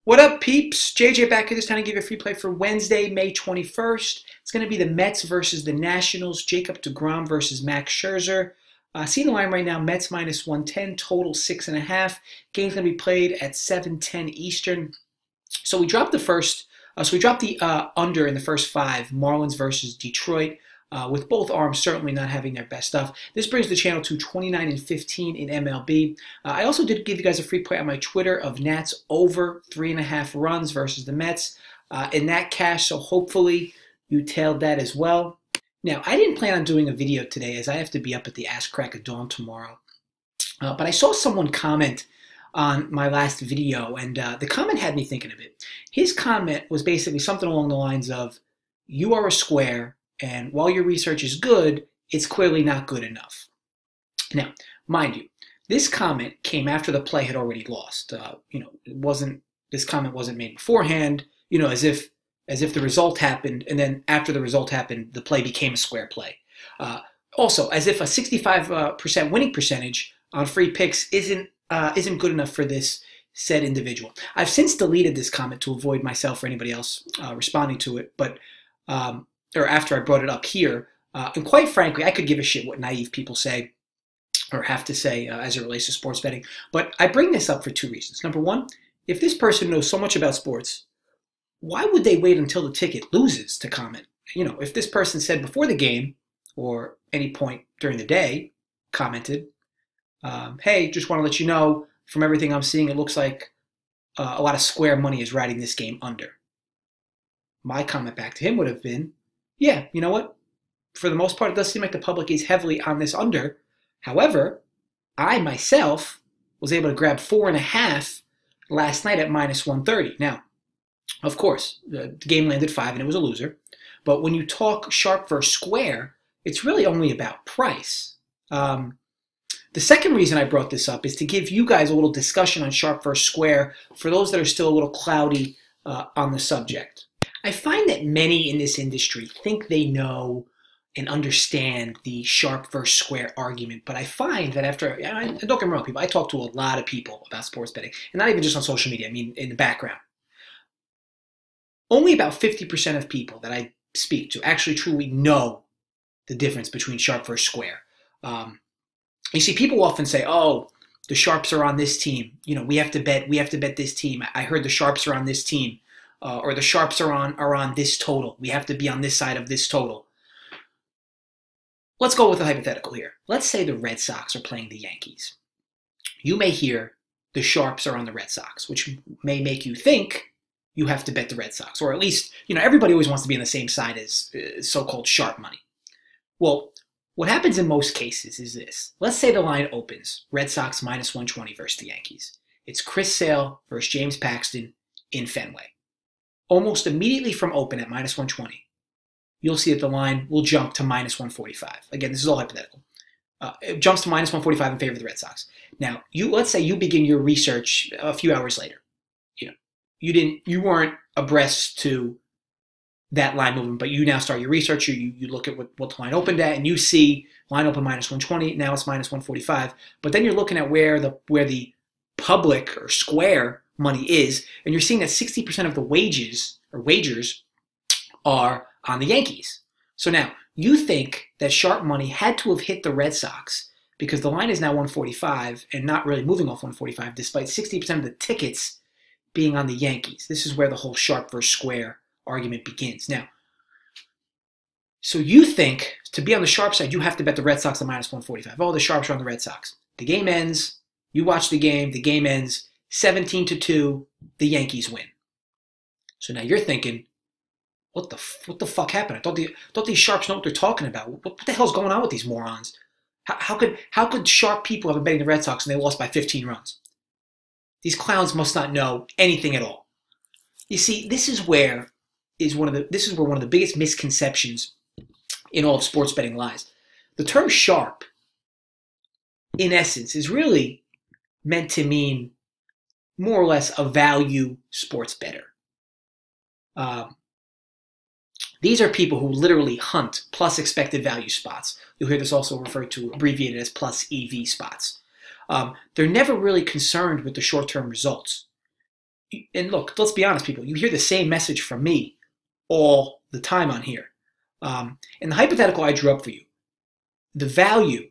What up, peeps? JJ back here this time to give you a free play for Wednesday, May 21st. It's going to be the Mets versus the Nationals. Jacob Degrom versus Max Scherzer. See the line right now, Mets minus 110, total 6.5. Game's going to be played at 7:10 Eastern. So we dropped the under in the first five, Marlins versus Detroit. With both arms certainly not having their best stuff. This brings the channel to 29-15 in MLB. I also did give you guys a free play on my Twitter of Nats over 3.5 runs versus the Mets in that cash, so hopefully you tailed that as well. Now, I didn't plan on doing a video today as I have to be up at the ass crack of dawn tomorrow. But I saw someone comment on my last video, and the comment had me thinking a bit. His comment was basically something along the lines of, you are a square, and while your research is good, it's clearly not good enough. Now, mind you, this comment came after the play had already lost. This comment wasn't made beforehand, as if the result happened, and then after the result happened, the play became a square play. Also, as if a 65% winning percentage on free picks isn't good enough for this said individual. I've since deleted this comment to avoid myself or anybody else responding to it, or after I brought it up here. And quite frankly, I could give a shit what naive people say or have to say as it relates to sports betting. But I bring this up for two reasons. Number one, if this person knows so much about sports, why would they wait until the ticket loses to comment? If this person said before the game or any point during the day, commented, hey, just want to let you know, from everything I'm seeing, it looks like a lot of square money is riding this game under. My comment back to him would have been, yeah, you know what? For the most part, it does seem like the public is heavily on this under. However, I myself was able to grab 4.5 last night at minus 130. Now, of course, the game landed 5 and it was a loser. But when you talk sharp versus square, it's really only about price. The second reason I brought this up is to give you guys a little discussion on sharp versus square for those that are still a little cloudy on the subject. I find that many in this industry think they know and understand the sharp versus square argument, but I find that don't get me wrong, people, I talk to a lot of people about sports betting, and not even just on social media, I mean in the background. Only about 50% of people that I speak to actually truly know the difference between sharp versus square. You see, people often say, oh, the sharps are on this team. We have to bet this team. I heard the sharps are on this team. Or the sharps are on this total. We have to be on this side of this total. Let's go with a hypothetical here. Let's say the Red Sox are playing the Yankees. You may hear the sharps are on the Red Sox, which may make you think you have to bet the Red Sox. Or at least, everybody always wants to be on the same side as so-called sharp money. Well, what happens in most cases is this. Let's say the line opens, Red Sox minus 120 versus the Yankees. It's Chris Sale versus James Paxton in Fenway. Almost immediately from open at minus 120, you'll see that the line will jump to minus 145. Again, this is all hypothetical. It jumps to minus 145 in favor of the Red Sox. Now, let's say you begin your research a few hours later. You weren't abreast to that line movement, but you now start your research. You look at what the line opened at, and you see line open minus 120. Now it's minus 145. But then you're looking at where the public or square money is, and you're seeing that 60% of the wagers are on the Yankees. So now, you think that sharp money had to have hit the Red Sox because the line is now 145 and not really moving off 145 despite 60% of the tickets being on the Yankees. This is where the whole sharp versus square argument begins. Now, so you think to be on the sharp side, you have to bet the Red Sox at minus 145. Oh, the sharps are on the Red Sox. The game ends. You watch the game ends. 17-2, the Yankees win. So now you're thinking, what the fuck happened? I thought these sharps know what they're talking about. What the hell's going on with these morons? How could sharp people have been betting the Red Sox and they lost by 15 runs? These clowns must not know anything at all. You see, this is where one of the biggest misconceptions in all of sports betting lies. The term sharp, in essence, is really meant to mean more or less a value sports bettor. These are people who literally hunt plus expected value spots. You'll hear this also referred to, abbreviated as plus EV spots. They're never really concerned with the short-term results. And look, let's be honest, people. You hear the same message from me all the time on here. In the hypothetical I drew up for you, the value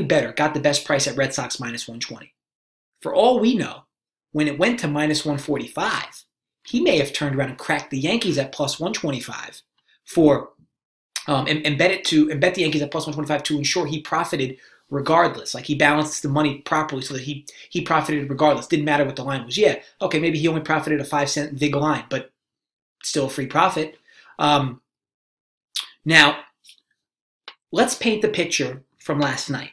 better got the best price at Red Sox minus 120. For all we know, when it went to minus 145, he may have turned around and cracked the Yankees at plus 125 and bet the Yankees at plus 125 to ensure he profited regardless. Like he balanced the money properly so that he profited regardless. Didn't matter what the line was. Yeah, okay, maybe he only profited a 5-cent vig line, but still a free profit. Now, let's paint the picture from last night.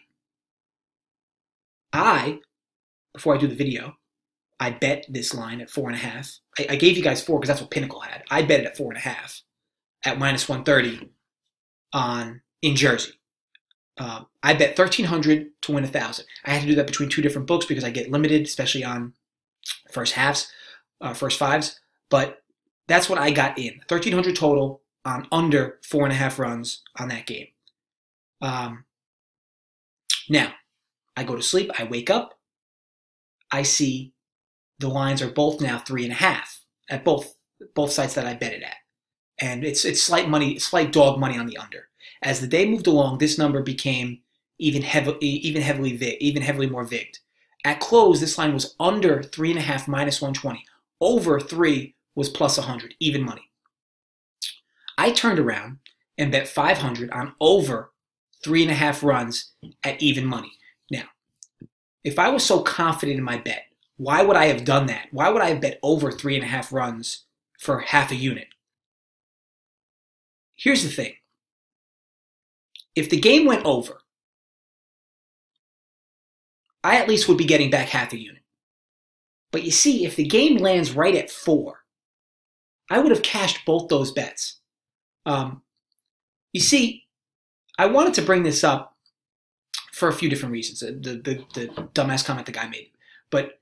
Before I do the video, I bet this line at 4.5. I gave you guys 4 because that's what Pinnacle had. I bet it at 4.5 at minus 130 in Jersey. I bet $1,300 to win 1,000. I had to do that between 2 different books because I get limited, especially on first fives. But that's what I got in. $1,300 total on under 4.5 runs on that game. Now, I go to sleep. I wake up. I see the lines are both now 3.5 at both sites that I bet it at, and it's slight dog money on the under. As the day moved along, this number became even heavily more vigged. At close, this line was under 3.5 minus 120. Over 3 was plus 100, even money. I turned around and bet $500 on over 3.5 runs at even money. Now, if I was so confident in my bet, why would I have done that? Why would I have bet over 3.5 runs for half a unit? Here's the thing. If the game went over, I at least would be getting back half a unit. But you see, if the game lands right at 4, I would have cashed both those bets. You see, I wanted to bring this up for a few different reasons. The dumbass comment the guy made. But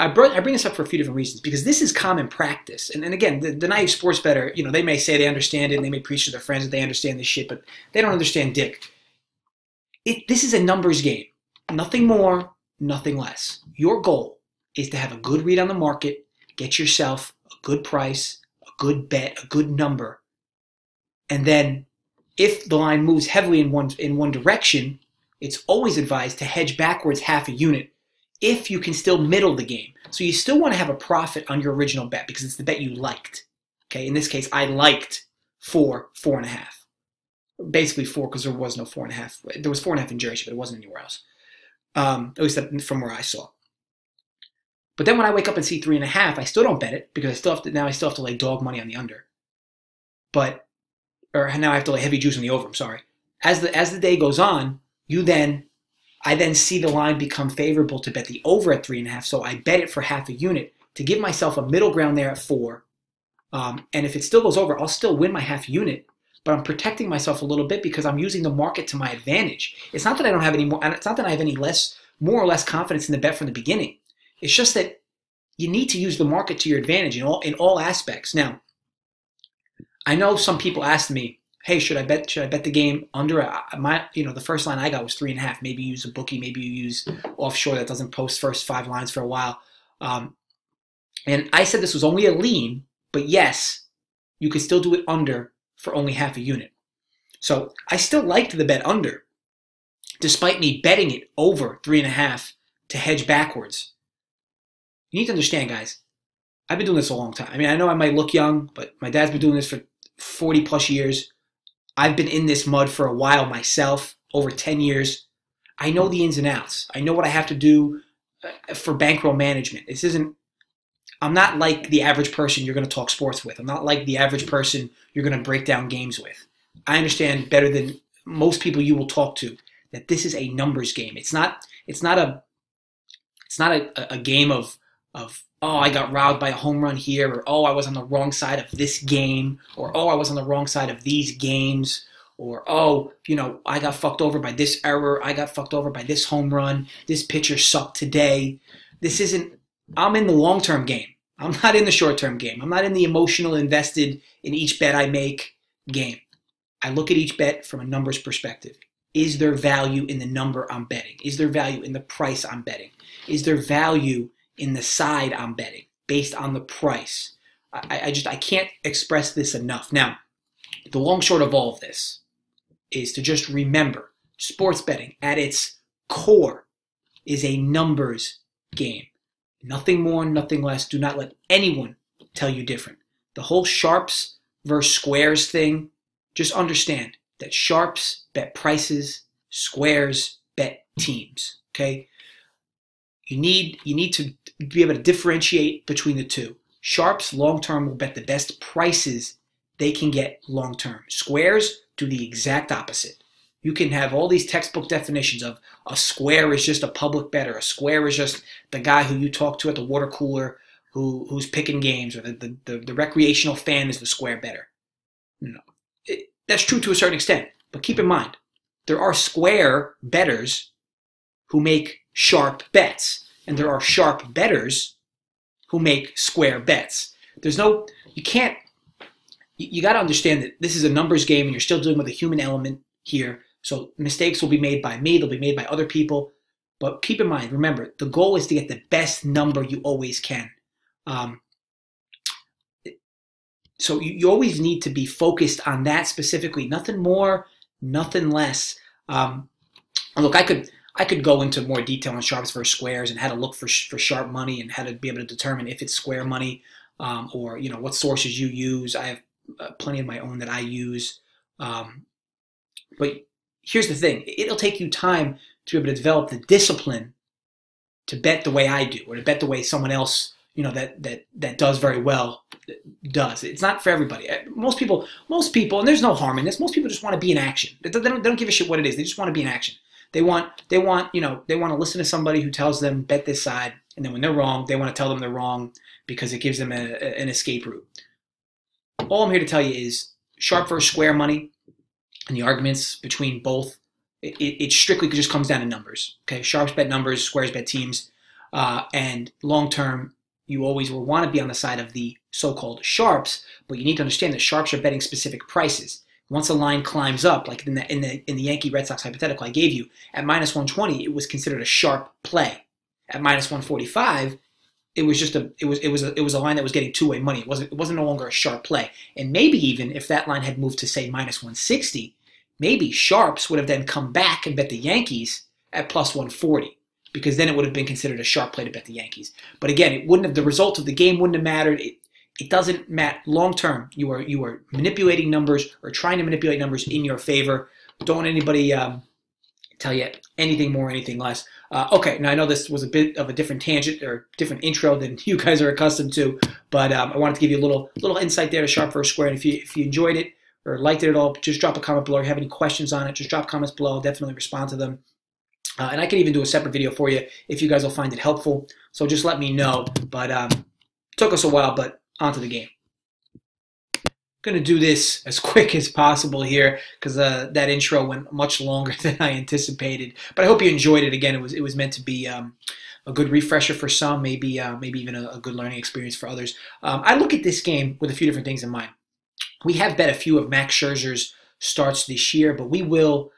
I bring this up for a few different reasons because this is common practice. And again, the naive sports bettor, they may say they understand it and they may preach to their friends that they understand this shit, but they don't understand dick. This is a numbers game. Nothing more, nothing less. Your goal is to have a good read on the market, get yourself a good price, a good bet, a good number. And then if the line moves heavily in one direction, it's always advised to hedge backwards half a unit if you can still middle the game. So you still want to have a profit on your original bet because it's the bet you liked. Okay, in this case, I liked 4.5. Basically 4 because there was no 4.5. There was 4.5 in Jersey, but it wasn't anywhere else. At least from where I saw. But then when I wake up and see 3.5, I still don't bet it because I still have to lay dog money on the under. Or now I have to lay heavy juice on the over. I'm sorry. As the day goes on, I then see the line become favorable to bet the over at 3.5, so I bet it for half a unit to give myself a middle ground there at 4. And if it still goes over, I'll still win my half unit, but I'm protecting myself a little bit because I'm using the market to my advantage. It's not that I don't have any more, and it's not that I have any more or less confidence in the bet from the beginning. It's just that you need to use the market to your advantage in all aspects. Now, I know some people asked me, hey, should I bet the game under? The first line I got was 3.5. Maybe you use a bookie. Maybe you use offshore that doesn't post first 5 lines for a while. And I said this was only a lean, but yes, you could still do it under for only half a unit. So I still liked the bet under, despite me betting it over 3.5 to hedge backwards. You need to understand, guys, I've been doing this a long time. I mean, I know I might look young, but my dad's been doing this for 40 plus years. I've been in this mud for a while myself, over 10 years. I know the ins and outs. I know what I have to do for bankroll management. I'm not like the average person you're going to talk sports with. I'm not like the average person you're going to break down games with. I understand better than most people you will talk to that this is a numbers game. It's not a game of oh, I got robbed by a home run here, or oh, I was on the wrong side of this game, or oh, I was on the wrong side of these games, or oh, I got fucked over by this error, I got fucked over by this home run, this pitcher sucked today. I'm in the long-term game. I'm not in the short-term game. I'm not in the emotional invested in each bet I make game. I look at each bet from a numbers perspective. Is there value in the number I'm betting? Is there value in the price I'm betting? Is there value in the side I'm betting? based on the price. I can't express this enough. Now, the long short of all of this is to just remember, sports betting at its core is a numbers game. Nothing more, nothing less. Do not let anyone tell you different. The whole sharps versus squares thing, just understand that sharps bet prices, squares bet teams. Okay? You need to be able to differentiate between the two. Sharps long-term will bet the best prices they can get long-term. Squares do the exact opposite. You can have all these textbook definitions of a square is just a public bettor. A square is just the guy who you talk to at the water cooler who's picking games, or the recreational fan is the square bettor. No, that's true to a certain extent. But keep in mind, there are square bettors who make sharp bets, and there are sharp bettors who make square bets. You got to understand that this is a numbers game and you're still dealing with a human element here. So mistakes will be made by me, they'll be made by other people. But keep in mind, remember, the goal is to get the best number you always can. So you always need to be focused on that specifically. Nothing more, nothing less. Look, I could go into more detail on sharps versus squares and how to look for sharp money and how to be able to determine if it's square money, or what sources you use. I have plenty of my own that I use. But here's the thing. It'll take you time to be able to develop the discipline to bet the way I do, or to bet the way someone else, that does very well does. It's not for everybody. Most people, and there's no harm in this, most people just want to be in action. They don't give a shit what it is. They just want to be in action. They want to listen to somebody who tells them bet this side, and then when they're wrong, they want to tell them they're wrong because it gives them an escape route. All I'm here to tell you is sharp versus square money and the arguments between both, it strictly just comes down to numbers. Okay, sharps bet numbers, squares bet teams, and long term, you always will want to be on the side of the so-called sharps, but you need to understand that sharps are betting specific prices. Once a line climbs up, like in the Yankee Red Sox hypothetical I gave you, at minus 120, it was considered a sharp play. At minus 145, it was a line that was getting two-way money. It wasn't no longer a sharp play. And maybe even if that line had moved to say minus 160, maybe sharps would have then come back and bet the Yankees at plus 140, because then it would have been considered a sharp play to bet the Yankees. But again, the result of the game wouldn't have mattered. It doesn't matter. Long term, you are manipulating numbers or trying to manipulate numbers in your favor. Don't want anybody tell you anything more, anything less. Okay, now I know this was a bit of a different tangent or different intro than you guys are accustomed to, but I wanted to give you a little insight there to sharp versus square. And if you enjoyed it or liked it at all, just drop a comment below. Or have any questions on it, just drop comments below. I'll definitely respond to them. And I can even do a separate video for you if you guys will find it helpful. So just let me know. But took us a while, but on to the game. Going to do this as quick as possible here because that intro went much longer than I anticipated. But I hope you enjoyed it. Again, it was meant to be a good refresher for some, maybe even a good learning experience for others. I look at this game with a few different things in mind. We have bet a few of Max Scherzer's starts this year, but we will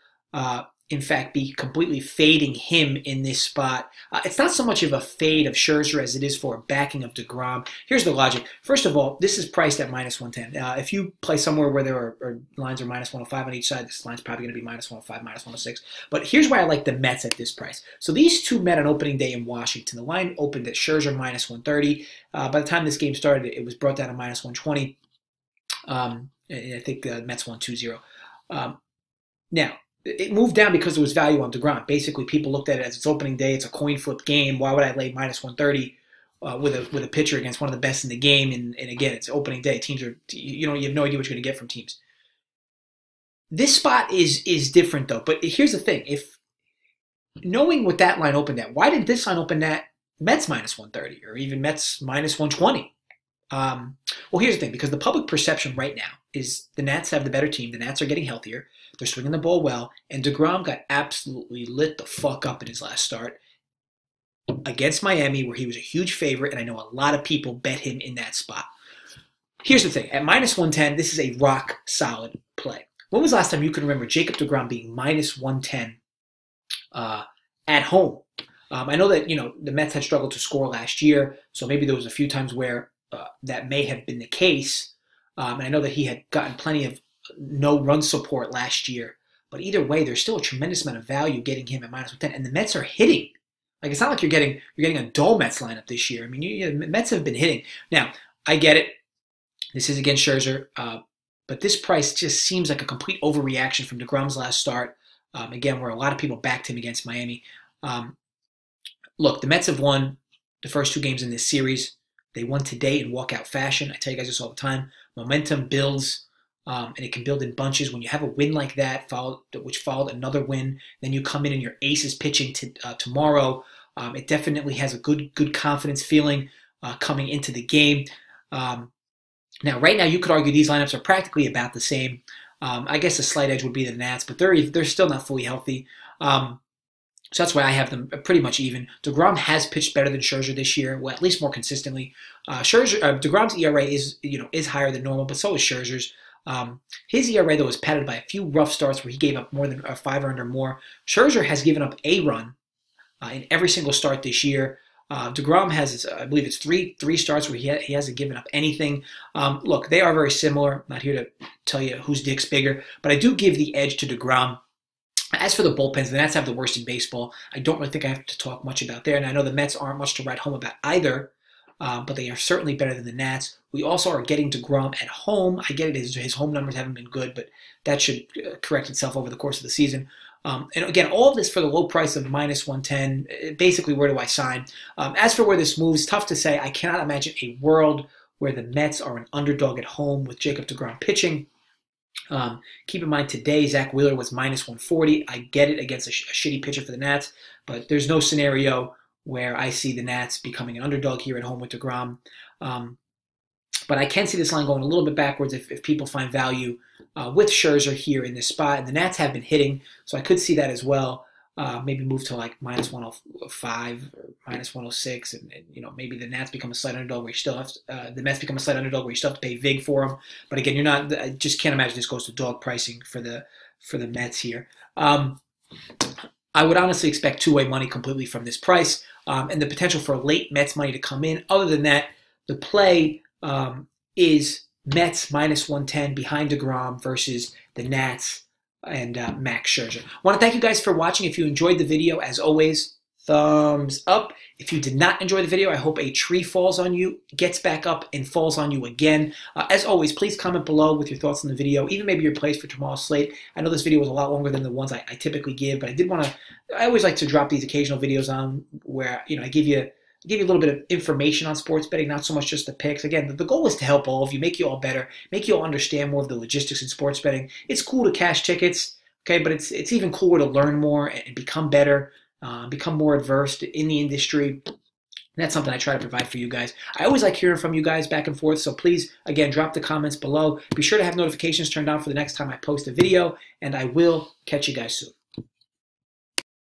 in fact, be completely fading him in this spot. It's not so much of a fade of Scherzer as it is for a backing of Degrom. Here's the logic. First of all, this is priced at minus 110. If you play somewhere where there are lines are minus 105 on each side, this line's probably going to be minus 105, minus 106. But here's why I like the Mets at this price. So these two met on opening day in Washington. The line opened at Scherzer minus 130. By the time this game started, it was brought down to minus 120. I think the Mets won 2-0. Now, it moved down because there was value on Degrom. Basically, people looked at it as it's opening day. It's a coin flip game. Why would I lay minus 130 with a pitcher against one of the best in the game? And again, it's opening day. Teams are you have no idea what you're going to get from teams. This spot is different though. But here's the thing: if knowing what that line opened at, why did this line open at Mets minus 130 or even Mets minus 120? Well, here's the thing: because the public perception right now is the Nats have the better team. The Nats are getting healthier. They're swinging the ball well, and Degrom got absolutely lit the fuck up in his last start against Miami, where he was a huge favorite, and I know a lot of people bet him in that spot. Here's the thing. At minus 110, this is a rock-solid play. When was the last time you can remember Jacob Degrom being minus 110 at home? I know that, the Mets had struggled to score last year, so maybe there was a few times where that may have been the case. And I know that he had gotten plenty of no run support last year. But either way, there's still a tremendous amount of value getting him at -110. And the Mets are hitting. Like, it's not like you're getting a dull Mets lineup this year. I mean, the Mets have been hitting. Now, I get it. This is against Scherzer. But this price just seems like a complete overreaction from Degrom's last start. Again, where a lot of people backed him against Miami. Look, the Mets have won the first 2 games in this series. They won today in walkout fashion. I tell you guys this all the time. Momentum builds, and it can build in bunches. When you have a win like that, which followed another win, then you come in and your ace is pitching tomorrow. It definitely has a good confidence feeling coming into the game. Now, right now, you could argue these lineups are practically about the same. I guess the slight edge would be the Nats, but they're still not fully healthy. So that's why I have them pretty much even. Degrom has pitched better than Scherzer this year, well, at least more consistently. Degrom's ERA is higher than normal, but so is Scherzer's. His ERA, though, was padded by a few rough starts where he gave up more than 5 earned or more. Scherzer has given up a run in every single start this year. Degrom has, I believe it's three starts where he hasn't given up anything. Look, they are very similar. I'm not here to tell you whose dick's bigger, but I do give the edge to Degrom. As for the bullpens, the Nats have the worst in baseball. I don't really think I have to talk much about there, and I know the Mets aren't much to write home about either, but they are certainly better than the Nats. We also are getting Degrom at home. I get it, his home numbers haven't been good, but that should correct itself over the course of the season. And again, all of this for the low price of -110. Basically, where do I sign? As for where this moves, tough to say. I cannot imagine a world where the Mets are an underdog at home with Jacob Degrom pitching. Keep in mind today, Zach Wheeler was -140. I get it against a shitty pitcher for the Nats, but there's no scenario where I see the Nats becoming an underdog here at home with Degrom. But I can see this line going a little bit backwards if people find value with Scherzer here in this spot. And the Nats have been hitting, so I could see that as well. Maybe move to like -105 or -106, and maybe the Nats become a slight underdog where you still have the Mets become a slight underdog where you still have to pay vig for them. But again, I just can't imagine this goes to dog pricing for the Mets here. I would honestly expect two-way money completely from this price, and the potential for late Mets money to come in. Other than that, the play is Mets -110 behind Degrom versus the Nats and Max Scherzer. I want to thank you guys for watching. If you enjoyed the video, as always, thumbs up. If you did not enjoy the video, I hope a tree falls on you, gets back up, and falls on you again. As always, please comment below with your thoughts on the video, even maybe your plays for tomorrow's slate. I know this video was a lot longer than the ones I typically give, but I always like to drop these occasional videos on where I give you a little bit of information on sports betting, not so much just the picks. Again, the goal is to help all of you, make you all better, make you all understand more of the logistics in sports betting. It's cool to cash tickets, okay, but it's even cooler to learn more and become better, become more adversed in the industry. And that's something I try to provide for you guys. I always like hearing from you guys back and forth, so please, again, drop the comments below. Be sure to have notifications turned on for the next time I post a video, and I will catch you guys soon.